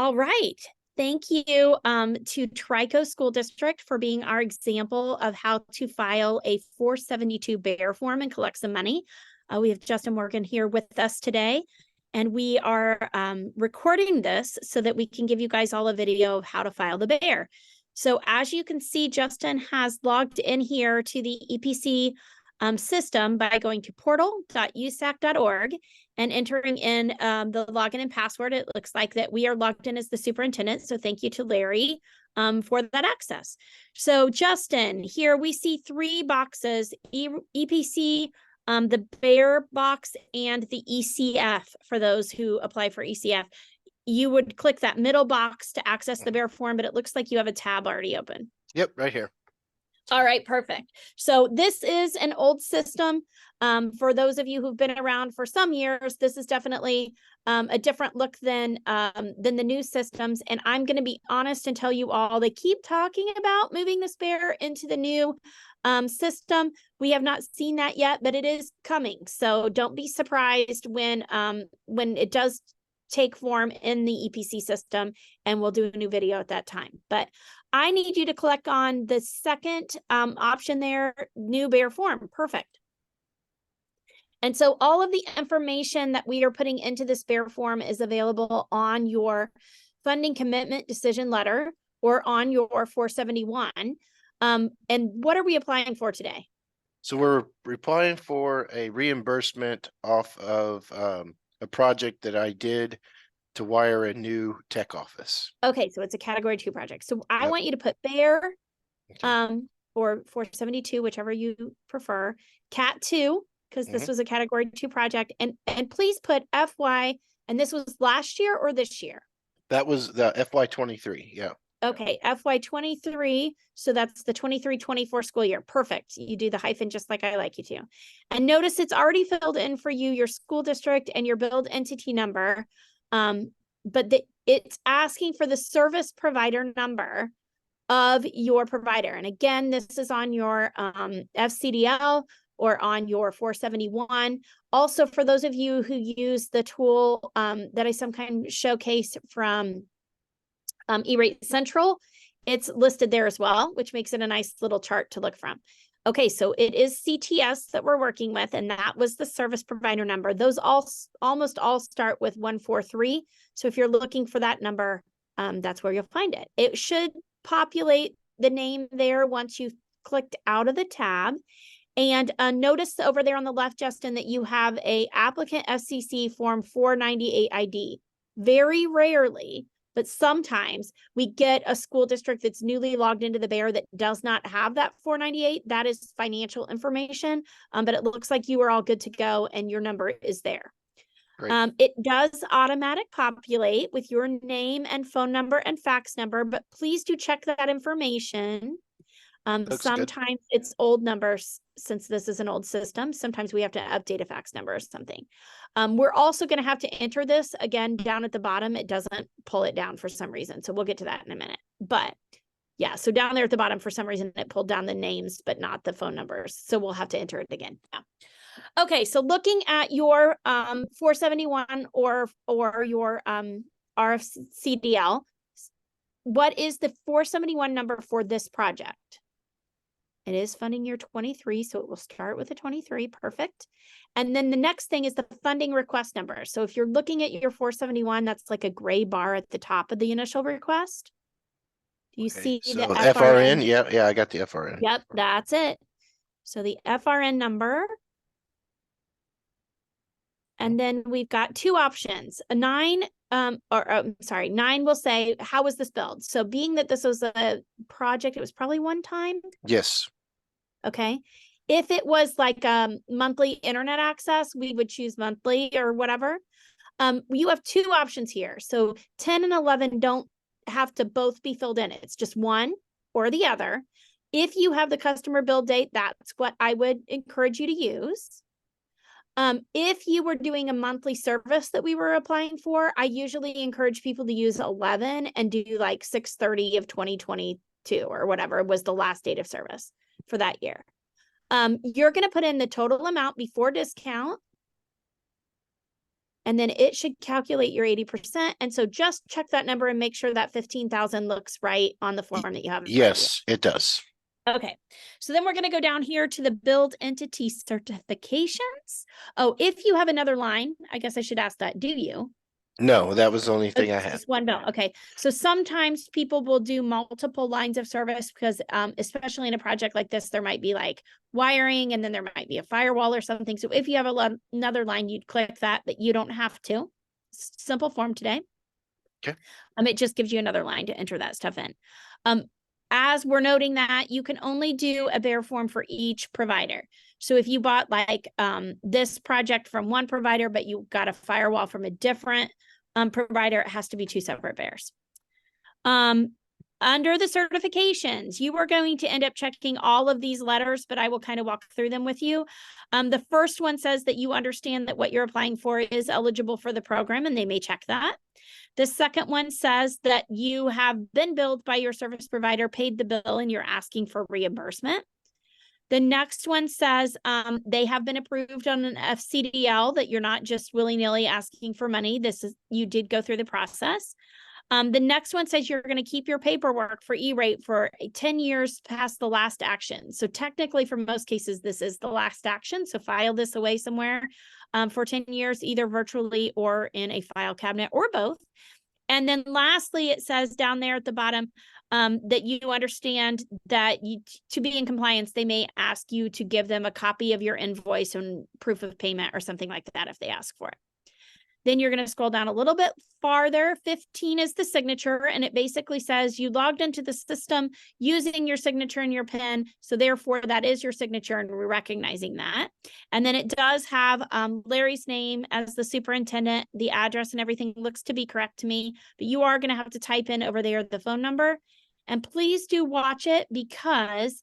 All right. Thank you to Trico School District for being our example of how to file a 472 bear form and collect some money. We have Justin Morgan here with us today, and we are recording this so that we can give you guys all a video of how to file the bear. So as you can see, Justin has logged in here to the EPC system by going to portal.usac.org and entering in the login and password. It looks like that we are logged in as the superintendent. So thank you to Larry for that access. So Justin, here we see three boxes, EPC, the bear box, and the ECF for those who apply for ECF. You would click that middle box to access the bear form, but it looks like you have a tab already open. Yep, right here. All right, perfect. So this is an old system. For those of you who've been around for some years, this is definitely a different look than the new systems. And I'm going to be honest and tell you all, they keep talking about moving this bear into the new system. We have not seen that yet, but it is coming. So don't be surprised when it does take form in the EPC system, and we'll do a new video at that time. But I need you to click on the second option there, new bear form. Perfect. And so all of the information that we are putting into this bear form is available on your funding commitment decision letter or on your 471. And what are we applying for today? So we're applying for a reimbursement off of a project that I did to wire a new tech office. Okay, so it's a category 2 project. So I want you to put bear or 472, whichever you prefer, cat 2, because this was a category 2 project, and please put FY, and this was last year or this year? That was the FY23, yeah. Okay, FY23, so that's the 23-24 school year. Perfect. You do the hyphen just like I like you to. And notice it's already filled in for you, your school district and your billed entity number. But it's asking for the service provider number of your provider. And again, this is on your FCDL or on your 471. Also, for those of you who use the tool that I sometimes showcase from E-Rate Central, it's listed there as well, which makes it a nice little chart to look from. Okay, so it is CTS that we're working with, and that was the service provider number. Those almost all start with 143. So if you're looking for that number, that's where you'll find it. It should populate the name there once you've clicked out of the tab. And notice over there on the left, Justin, that you have a applicant FCC form 498 ID. Very rarely, but sometimes we get a school district that's newly logged into the bear that does not have that 498. That is financial information, but it looks like you are all good to go and your number is there. It does automatic populate with your name and phone number and fax number, but please do check that information. Sometimes it's old numbers, since this is an old system. Sometimes we have to update a fax number or something. We're also going to have to enter this again down at the bottom. It doesn't pull it down for some reason. So we'll get to that in a minute. But yeah, so down there at the bottom, for some reason, it pulled down the names, but not the phone numbers. So we'll have to enter it again. Yeah. Okay, so looking at your 471 or your RFCDL, what is the 471 number for this project? It is funding year 23, so it will start with a 23. Perfect. And then the next thing is the funding request number. So if you're looking at your 471, that's like a gray bar at the top of the initial request. Do you see the FRN? Yeah, I got the FRN. Yep, that's it. So the FRN number. And then we've got two options. A 9, 9 will say, how was this billed? So being that this was a project, it was probably one time. Yes. Okay. If it was like monthly internet access, we would choose monthly or whatever. You have two options here. So 10 and 11 don't have to both be filled in. It's just one or the other. If you have the customer bill date, that's what I would encourage you to use. If you were doing a monthly service that we were applying for, I usually encourage people to use 11 and do like 6/30 of 2022 or whatever was the last date of service for that year. You're going to put in the total amount before discount and then it should calculate your 80%. And so just check that number and make sure that 15,000 looks right on the form that you have in front of you. Yes, it does. Okay, so then we're going to go down here to the build entity certifications. Oh, if you have another line, I guess I should ask that. Do you? No, that was the only thing I It's had. just one bill. Okay, so sometimes people will do multiple lines of service because especially in a project like this, there might be like wiring and then there might be a firewall or something. So if you have another line, you'd click that, but you don't have to. Simple form today. Okay. It just gives you another line to enter that stuff in. As we're noting that, you can only do a bare form for each provider. So if you bought like this project from one provider, but you got a firewall from a different provider, it has to be two separate bears. Under the certifications, you are going to end up checking all of these letters, but I will kind of walk through them with you. The first one says that you understand that what you're applying for is eligible for the program, and they may check that. The second one says that you have been billed by your service provider, paid the bill, and you're asking for reimbursement. The next one says they have been approved on an FCDL, that you're not just willy-nilly asking for money. You did go through the process. The next one says you're going to keep your paperwork for E-rate for 10 years past the last action. So technically, for most cases, this is the last action. So file this away somewhere for 10 years, either virtually or in a file cabinet or both. And then lastly, it says down there at the bottom that you understand that to be in compliance, they may ask you to give them a copy of your invoice and proof of payment or something like that if they ask for it. Then you're going to scroll down a little bit farther. 15 is the signature, and it basically says you logged into the system using your signature and your PIN. So therefore, that is your signature, and we're recognizing that. And then it does have Larry's name as the superintendent. The address and everything looks to be correct to me, but you are going to have to type in over there the phone number. And please do watch it because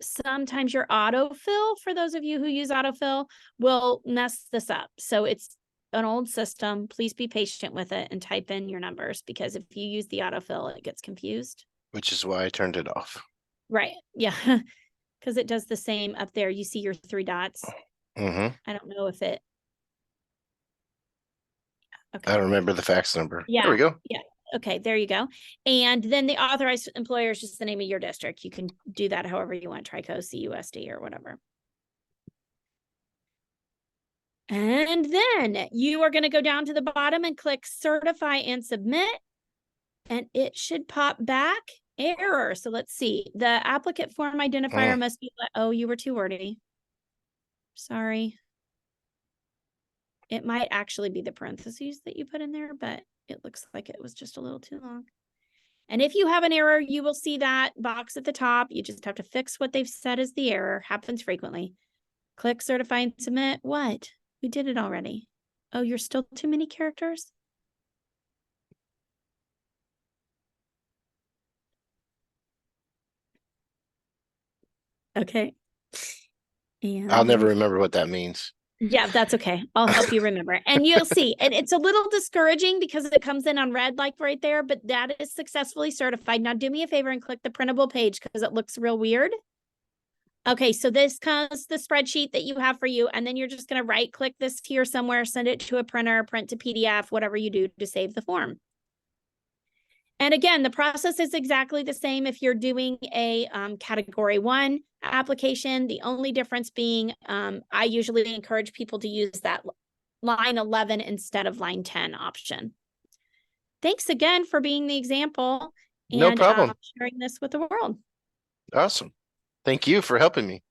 sometimes your autofill, for those of you who use autofill, will mess this up. So it's an old system. Please be patient with it and type in your numbers, because if you use the autofill, it gets confused. Which is why I turned it off. Right. Yeah. Because it does the same up there. You see your three dots. Mm-hmm. I don't know if it. Okay. I don't remember the fax number. Yeah. There we go. Yeah. Okay, there you go. And then the authorized employer is just the name of your district. You can do that however you want, TRICO, CUSD, or whatever. And then you are going to go down to the bottom and click certify and submit. And it should pop back error. So let's see. The applicant form identifier must be, oh, you were too wordy. Sorry. It might actually be the parentheses that you put in there, but it looks like it was just a little too long. And if you have an error, you will see that box at the top. You just have to fix what they've said is the error. Happens frequently. Click certify and submit. What? We did it already. Oh, you're still too many characters? Okay. And I'll never remember what that means. Yeah, that's okay. I'll help you remember. And you'll see. And it's a little discouraging because it comes in on red, like right there, but that is successfully certified. Now do me a favor and click the printable page because it looks real weird. Okay, so this comes the spreadsheet that you have for you, and then you're just going to right click this here somewhere, send it to a printer, print to PDF, whatever you do to save the form. And again, the process is exactly the same if you're doing a category 1 application. The only difference being I usually encourage people to use that line 11 instead of line 10 option. Thanks again for being the example and no problem. Sharing this with the world. Awesome. Thank you for helping me.